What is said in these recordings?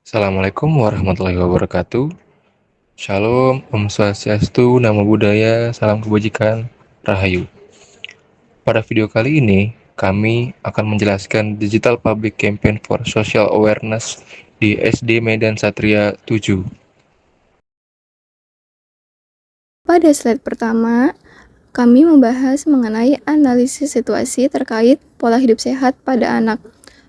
Assalamualaikum warahmatullahi wabarakatuh. Shalom, Om Swastiastu, Namo Buddhaya, Salam Kebajikan, Rahayu. Pada video kali ini, kami akan menjelaskan Digital Public Campaign for Social Awareness di SD Medan Satria 7. Pada slide pertama, kami membahas mengenai analisis situasi terkait pola hidup sehat pada anak.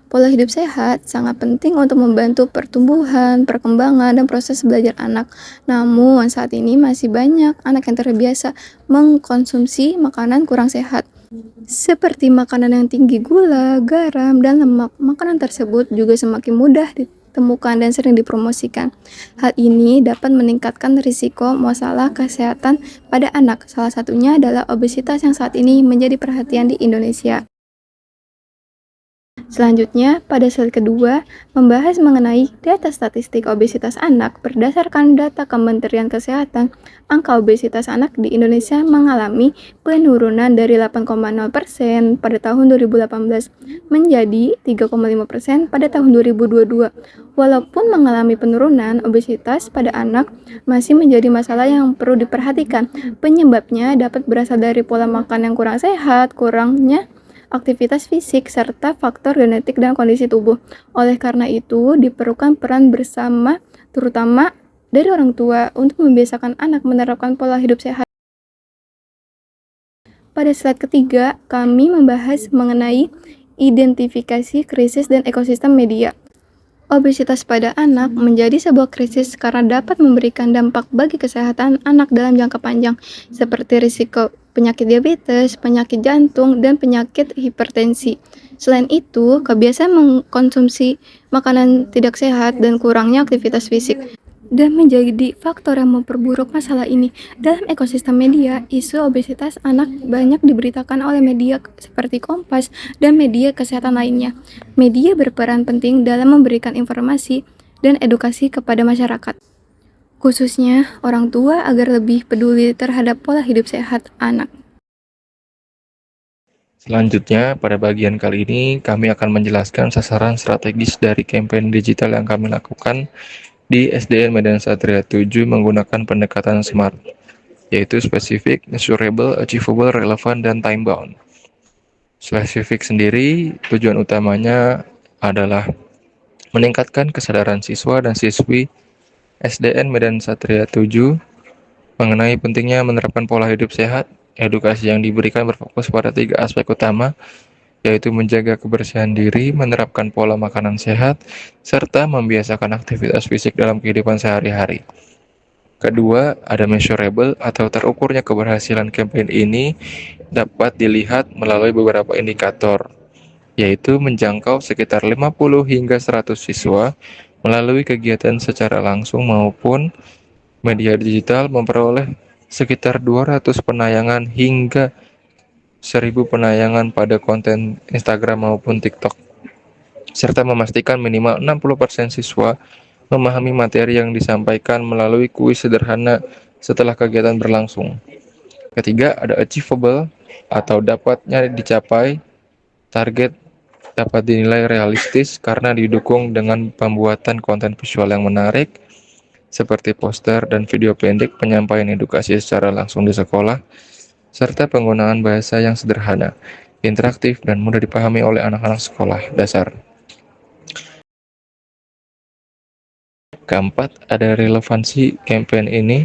Pola hidup sehat sangat penting untuk membantu pertumbuhan, perkembangan, dan proses belajar anak. Namun, saat ini masih banyak anak yang terbiasa mengkonsumsi makanan kurang sehat, seperti makanan yang tinggi gula, garam, dan lemak. Makanan tersebut juga semakin mudah ditemukan dan sering dipromosikan. Hal ini dapat meningkatkan risiko masalah kesehatan pada anak. Salah satunya adalah obesitas yang saat ini menjadi perhatian di Indonesia. Selanjutnya, pada slide kedua, membahas mengenai data statistik obesitas anak. Berdasarkan data Kementerian Kesehatan, angka obesitas anak di Indonesia mengalami penurunan dari 8,0% pada tahun 2018 menjadi 3,5% pada tahun 2022. Walaupun mengalami penurunan, obesitas pada anak masih menjadi masalah yang perlu diperhatikan. Penyebabnya dapat berasal dari pola makan yang kurang sehat, kurangnya aktivitas fisik, serta faktor genetik dan kondisi tubuh. Oleh karena itu, diperlukan peran bersama, terutama dari orang tua, untuk membiasakan anak menerapkan pola hidup sehat. Pada slide ketiga, kami membahas mengenai identifikasi krisis dan ekosistem media. Obesitas pada anak menjadi sebuah krisis karena dapat memberikan dampak bagi kesehatan anak dalam jangka panjang, seperti risiko penyakit diabetes, penyakit jantung, dan penyakit hipertensi. Selain itu, kebiasaan mengkonsumsi makanan tidak sehat dan kurangnya aktivitas fisik dan menjadi faktor yang memperburuk masalah ini. Dalam ekosistem media, isu obesitas anak banyak diberitakan oleh media seperti Kompas dan media kesehatan lainnya. Media berperan penting dalam memberikan informasi dan edukasi kepada masyarakat, khususnya orang tua, agar lebih peduli terhadap pola hidup sehat anak. Selanjutnya, pada bagian kali ini, kami akan menjelaskan sasaran strategis dari kampanye digital yang kami lakukan di SDN Medan Satria 7 menggunakan pendekatan SMART, yaitu spesifik, measurable, achievable, relevant, dan time bound. Spesifik sendiri, tujuan utamanya adalah meningkatkan kesadaran siswa dan siswi SDN Medan Satria 7 mengenai pentingnya menerapkan pola hidup sehat. Edukasi yang diberikan berfokus pada 3 aspek utama, yaitu menjaga kebersihan diri, menerapkan pola makanan sehat, serta membiasakan aktivitas fisik dalam kehidupan sehari-hari. Kedua, ada measurable atau terukurnya keberhasilan kampanye ini dapat dilihat melalui beberapa indikator, yaitu menjangkau sekitar 50 hingga 100 siswa melalui kegiatan secara langsung maupun media digital, memperoleh sekitar 200 penayangan hingga 1.000 penayangan pada konten Instagram maupun TikTok, serta memastikan minimal 60% siswa memahami materi yang disampaikan melalui kuis sederhana setelah kegiatan berlangsung. Ketiga, ada achievable atau dapatnya dicapai. Target dapat dinilai realistis karena didukung dengan pembuatan konten visual yang menarik, seperti poster dan video pendek penyampaian edukasi secara langsung di sekolah, serta penggunaan bahasa yang sederhana, interaktif, dan mudah dipahami oleh anak-anak sekolah dasar. Keempat, ada relevansi kampanye ini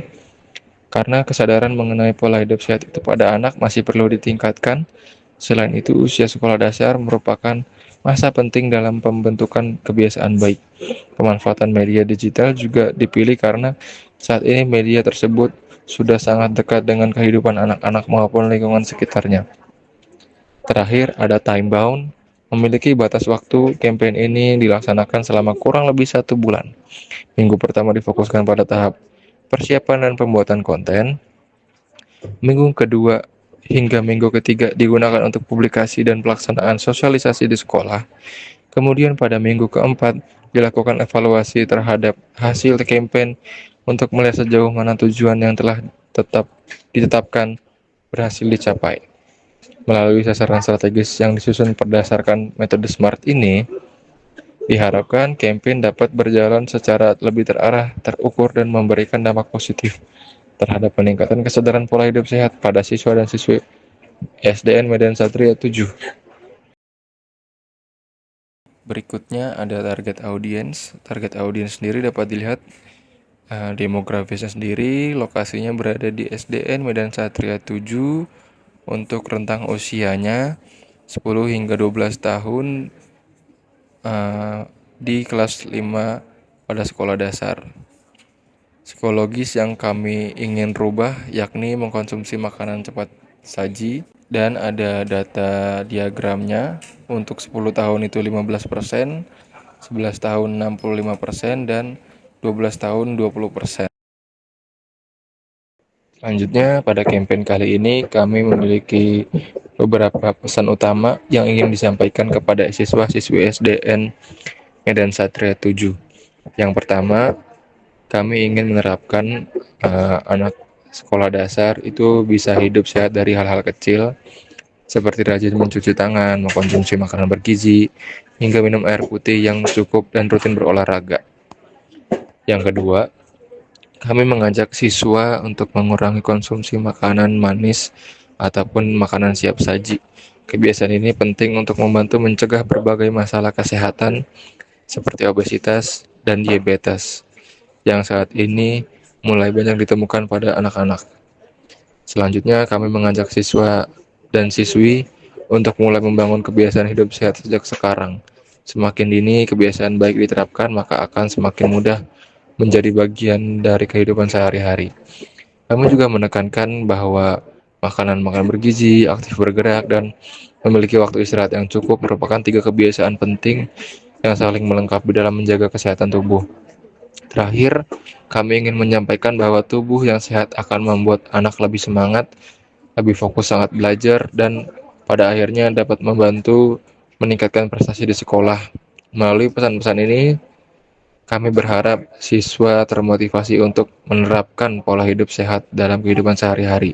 karena kesadaran mengenai pola hidup sehat itu pada anak masih perlu ditingkatkan. Selain itu, usia sekolah dasar merupakan masa penting dalam pembentukan kebiasaan baik. Pemanfaatan media digital juga dipilih karena saat ini media tersebut sudah sangat dekat dengan kehidupan anak-anak maupun lingkungan sekitarnya. Terakhir, ada time bound. Memiliki batas waktu, kampanye ini dilaksanakan selama kurang lebih 1 bulan. Minggu pertama difokuskan pada tahap persiapan dan pembuatan konten. Minggu kedua hingga minggu ketiga digunakan untuk publikasi dan pelaksanaan sosialisasi di sekolah. Kemudian pada minggu keempat dilakukan evaluasi terhadap hasil kampanye untuk melihat sejauh mana tujuan yang telah ditetapkan berhasil dicapai. Melalui sasaran strategis yang disusun berdasarkan metode SMART ini, Diharapkan campaign dapat berjalan secara lebih terarah, terukur, dan memberikan dampak positif terhadap peningkatan kesadaran pola hidup sehat pada siswa dan siswi SDN Medan Satria 7. Berikutnya ada target audiens. Target audiens sendiri dapat dilihat demografisnya sendiri, lokasinya berada di SDN Medan Satria 7 untuk rentang usianya 10 hingga 12 tahun di kelas 5 pada sekolah dasar. Psikologis yang kami ingin rubah yakni mengkonsumsi makanan cepat saji, dan ada data diagramnya. Untuk 10 tahun itu 15%, 11 tahun 65%, dan 12 tahun 20%. Selanjutnya, pada campaign kali ini kami memiliki beberapa pesan utama yang ingin disampaikan kepada siswa-siswi SDN Medan Satria 7. Yang pertama, kami ingin menerapkan anak sekolah dasar itu bisa hidup sehat dari hal-hal kecil seperti rajin mencuci tangan, mengkonsumsi makanan bergizi, hingga minum air putih yang cukup dan rutin berolahraga. Yang kedua, kami mengajak siswa untuk mengurangi konsumsi makanan manis ataupun makanan siap saji. Kebiasaan ini penting untuk membantu mencegah berbagai masalah kesehatan seperti obesitas dan diabetes yang saat ini mulai banyak ditemukan pada anak-anak. Selanjutnya, kami mengajak siswa dan siswi untuk mulai membangun kebiasaan hidup sehat sejak sekarang. Semakin dini kebiasaan baik diterapkan, maka akan semakin mudah menjadi bagian dari kehidupan sehari-hari. Kami juga menekankan bahwa makanan bergizi, aktif bergerak, dan memiliki waktu istirahat yang cukup merupakan 3 kebiasaan penting yang saling melengkapi dalam menjaga kesehatan tubuh. Terakhir, kami ingin menyampaikan bahwa tubuh yang sehat akan membuat anak lebih semangat, lebih fokus saat belajar, dan pada akhirnya dapat membantu meningkatkan prestasi di sekolah. Melalui pesan-pesan ini, kami berharap siswa termotivasi untuk menerapkan pola hidup sehat dalam kehidupan sehari-hari.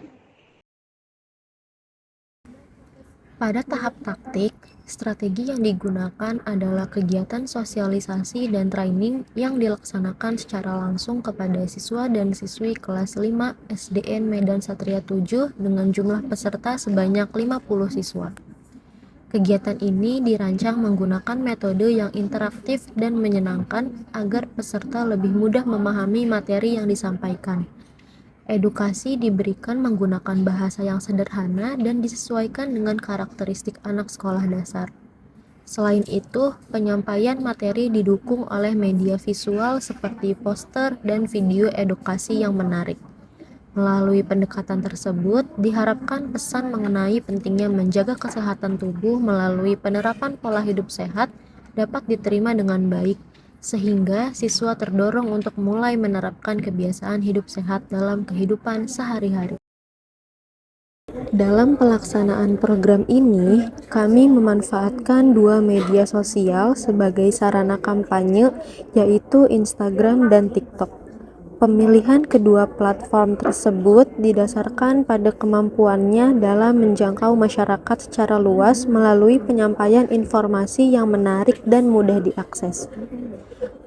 Pada tahap taktik, strategi yang digunakan adalah kegiatan sosialisasi dan training yang dilaksanakan secara langsung kepada siswa dan siswi kelas 5 SDN Medan Satria 7 dengan jumlah peserta sebanyak 50 siswa. Kegiatan ini dirancang menggunakan metode yang interaktif dan menyenangkan agar peserta lebih mudah memahami materi yang disampaikan. Edukasi diberikan menggunakan bahasa yang sederhana dan disesuaikan dengan karakteristik anak sekolah dasar. Selain itu, penyampaian materi didukung oleh media visual seperti poster dan video edukasi yang menarik. Melalui pendekatan tersebut, diharapkan pesan mengenai pentingnya menjaga kesehatan tubuh melalui penerapan pola hidup sehat dapat diterima dengan baik, sehingga siswa terdorong untuk mulai menerapkan kebiasaan hidup sehat dalam kehidupan sehari-hari. Dalam pelaksanaan program ini, kami memanfaatkan 2 media sosial sebagai sarana kampanye, yaitu Instagram dan TikTok. Pemilihan kedua platform tersebut didasarkan pada kemampuannya dalam menjangkau masyarakat secara luas melalui penyampaian informasi yang menarik dan mudah diakses.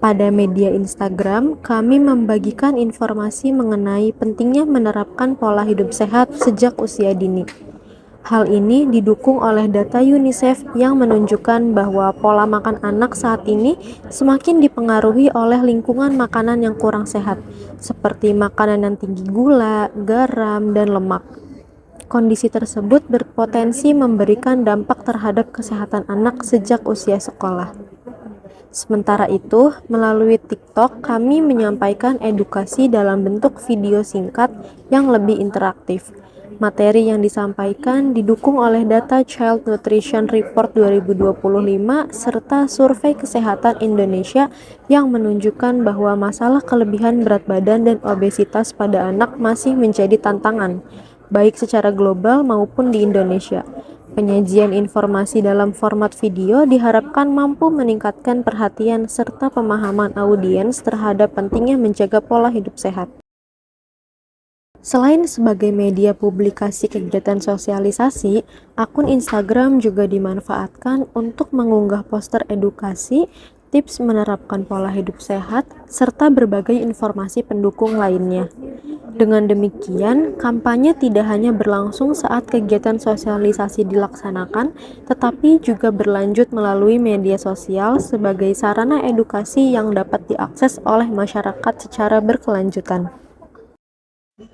Pada media Instagram, kami membagikan informasi mengenai pentingnya menerapkan pola hidup sehat sejak usia dini. Hal ini didukung oleh data UNICEF yang menunjukkan bahwa pola makan anak saat ini semakin dipengaruhi oleh lingkungan makanan yang kurang sehat, seperti makanan yang tinggi gula, garam, dan lemak. Kondisi tersebut berpotensi memberikan dampak terhadap kesehatan anak sejak usia sekolah. Sementara itu, melalui TikTok, kami menyampaikan edukasi dalam bentuk video singkat yang lebih interaktif. Materi yang disampaikan didukung oleh data Child Nutrition Report 2025 serta survei kesehatan Indonesia yang menunjukkan bahwa masalah kelebihan berat badan dan obesitas pada anak masih menjadi tantangan, baik secara global maupun di Indonesia. Penyajian informasi dalam format video diharapkan mampu meningkatkan perhatian serta pemahaman audiens terhadap pentingnya menjaga pola hidup sehat. Selain sebagai media publikasi kegiatan sosialisasi, akun Instagram juga dimanfaatkan untuk mengunggah poster edukasi tips menerapkan pola hidup sehat, serta berbagai informasi pendukung lainnya. Dengan demikian, kampanye tidak hanya berlangsung saat kegiatan sosialisasi dilaksanakan, tetapi juga berlanjut melalui media sosial sebagai sarana edukasi yang dapat diakses oleh masyarakat secara berkelanjutan.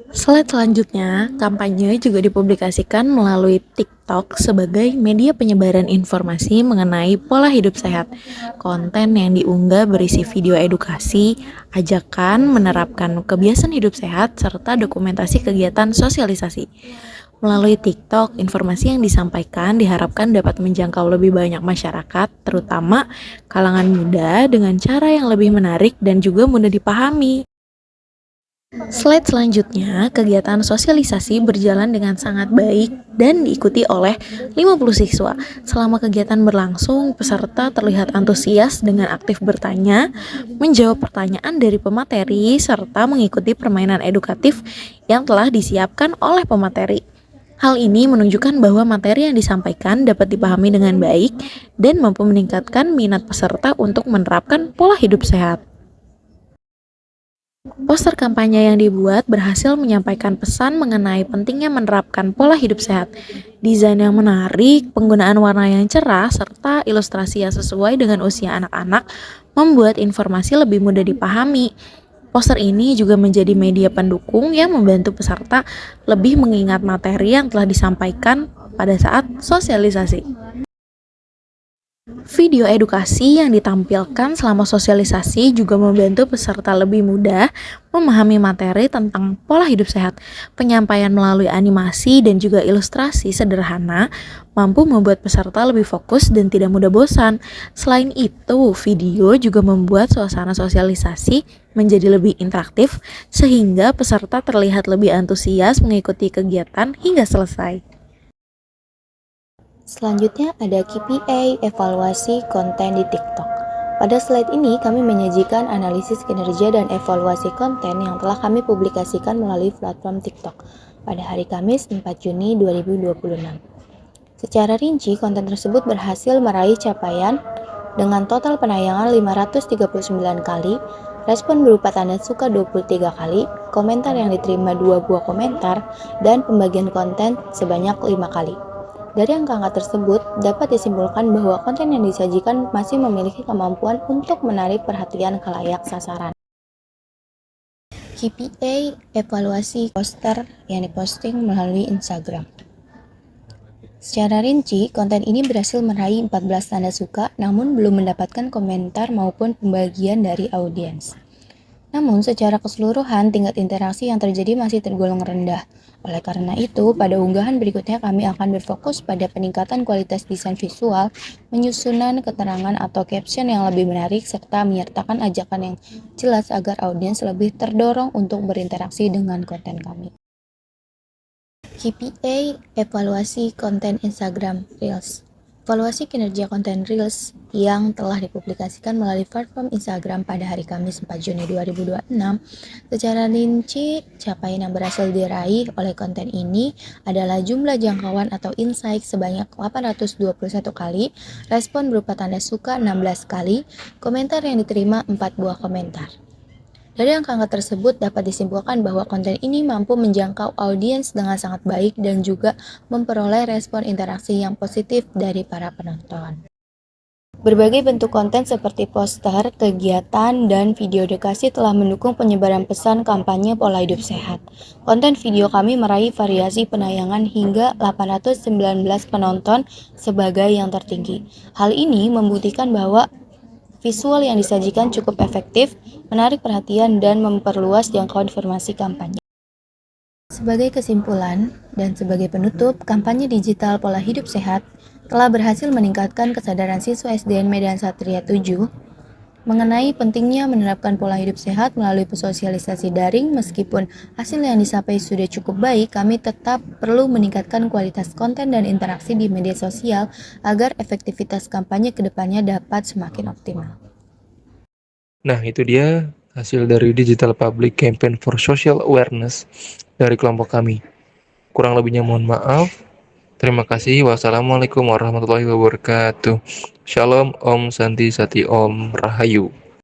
Slide selanjutnya, kampanye juga dipublikasikan melalui TikTok sebagai media penyebaran informasi mengenai pola hidup sehat. Konten yang diunggah berisi video edukasi, ajakan menerapkan kebiasaan hidup sehat, serta dokumentasi kegiatan sosialisasi. Melalui TikTok, informasi yang disampaikan diharapkan dapat menjangkau lebih banyak masyarakat, terutama kalangan muda dengan cara yang lebih menarik dan juga mudah dipahami. Slide selanjutnya, kegiatan sosialisasi berjalan dengan sangat baik dan diikuti oleh 50 siswa. Selama kegiatan berlangsung, peserta terlihat antusias dengan aktif bertanya, menjawab pertanyaan dari pemateri, serta mengikuti permainan edukatif yang telah disiapkan oleh pemateri. Hal ini menunjukkan bahwa materi yang disampaikan dapat dipahami dengan baik dan mampu meningkatkan minat peserta untuk menerapkan pola hidup sehat. Poster kampanye yang dibuat berhasil menyampaikan pesan mengenai pentingnya menerapkan pola hidup sehat. Desain yang menarik, penggunaan warna yang cerah, serta ilustrasi yang sesuai dengan usia anak-anak membuat informasi lebih mudah dipahami. Poster ini juga menjadi media pendukung yang membantu peserta lebih mengingat materi yang telah disampaikan pada saat sosialisasi. Video edukasi yang ditampilkan selama sosialisasi juga membantu peserta lebih mudah memahami materi tentang pola hidup sehat. Penyampaian melalui animasi dan juga ilustrasi sederhana mampu membuat peserta lebih fokus dan tidak mudah bosan. Selain itu, video juga membuat suasana sosialisasi menjadi lebih interaktif sehingga peserta terlihat lebih antusias mengikuti kegiatan hingga selesai. Selanjutnya ada KPI evaluasi konten di TikTok. Pada slide ini kami menyajikan analisis kinerja dan evaluasi konten yang telah kami publikasikan melalui platform TikTok pada hari Kamis 4 Juni 2026. Secara rinci, konten tersebut berhasil meraih capaian dengan total penayangan 539 kali, respon berupa tanda suka 23 kali, komentar yang diterima 2 buah komentar, dan pembagian konten sebanyak 5 kali. Dari angka-angka tersebut, dapat disimpulkan bahwa konten yang disajikan masih memiliki kemampuan untuk menarik perhatian khalayak sasaran. KPI evaluasi poster yang diposting melalui Instagram. Secara rinci, konten ini berhasil meraih 14 tanda suka, namun belum mendapatkan komentar maupun pembagian dari audiens. Namun, secara keseluruhan, tingkat interaksi yang terjadi masih tergolong rendah. Oleh karena itu, pada unggahan berikutnya kami akan berfokus pada peningkatan kualitas desain visual, penyusunan keterangan atau caption yang lebih menarik, serta menyertakan ajakan yang jelas agar audiens lebih terdorong untuk berinteraksi dengan konten kami. KPI evaluasi konten Instagram Reels. Evaluasi kinerja konten Reels yang telah dipublikasikan melalui platform Instagram pada hari Kamis 4 Juni 2026. Secara rinci, capaian yang berhasil diraih oleh konten ini adalah jumlah jangkauan atau insight sebanyak 821 kali, respon berupa tanda suka 16 kali, komentar yang diterima 4 buah komentar. Dari angka-angka tersebut dapat disimpulkan bahwa konten ini mampu menjangkau audiens dengan sangat baik dan juga memperoleh respon interaksi yang positif dari para penonton. Berbagai bentuk konten seperti poster, kegiatan, dan video edukasi telah mendukung penyebaran pesan kampanye pola hidup sehat. Konten video kami meraih variasi penayangan hingga 819 penonton sebagai yang tertinggi. Hal ini membuktikan bahwa visual yang disajikan cukup efektif, menarik perhatian, dan memperluas jangkauan informasi kampanye. Sebagai kesimpulan dan sebagai penutup, kampanye digital pola hidup sehat telah berhasil meningkatkan kesadaran siswa SDN Medan Satria 7 mengenai pentingnya menerapkan pola hidup sehat melalui sosialisasi daring. Meskipun hasil yang dicapai sudah cukup baik, kami tetap perlu meningkatkan kualitas konten dan interaksi di media sosial agar efektivitas kampanye ke depannya dapat semakin optimal. Nah, itu dia hasil dari Digital Public Campaign for Social Awareness dari kelompok kami. Kurang lebihnya mohon maaf. Terima kasih. Wassalamualaikum warahmatullahi wabarakatuh. Shalom, Om Santi Sati, Om Rahayu.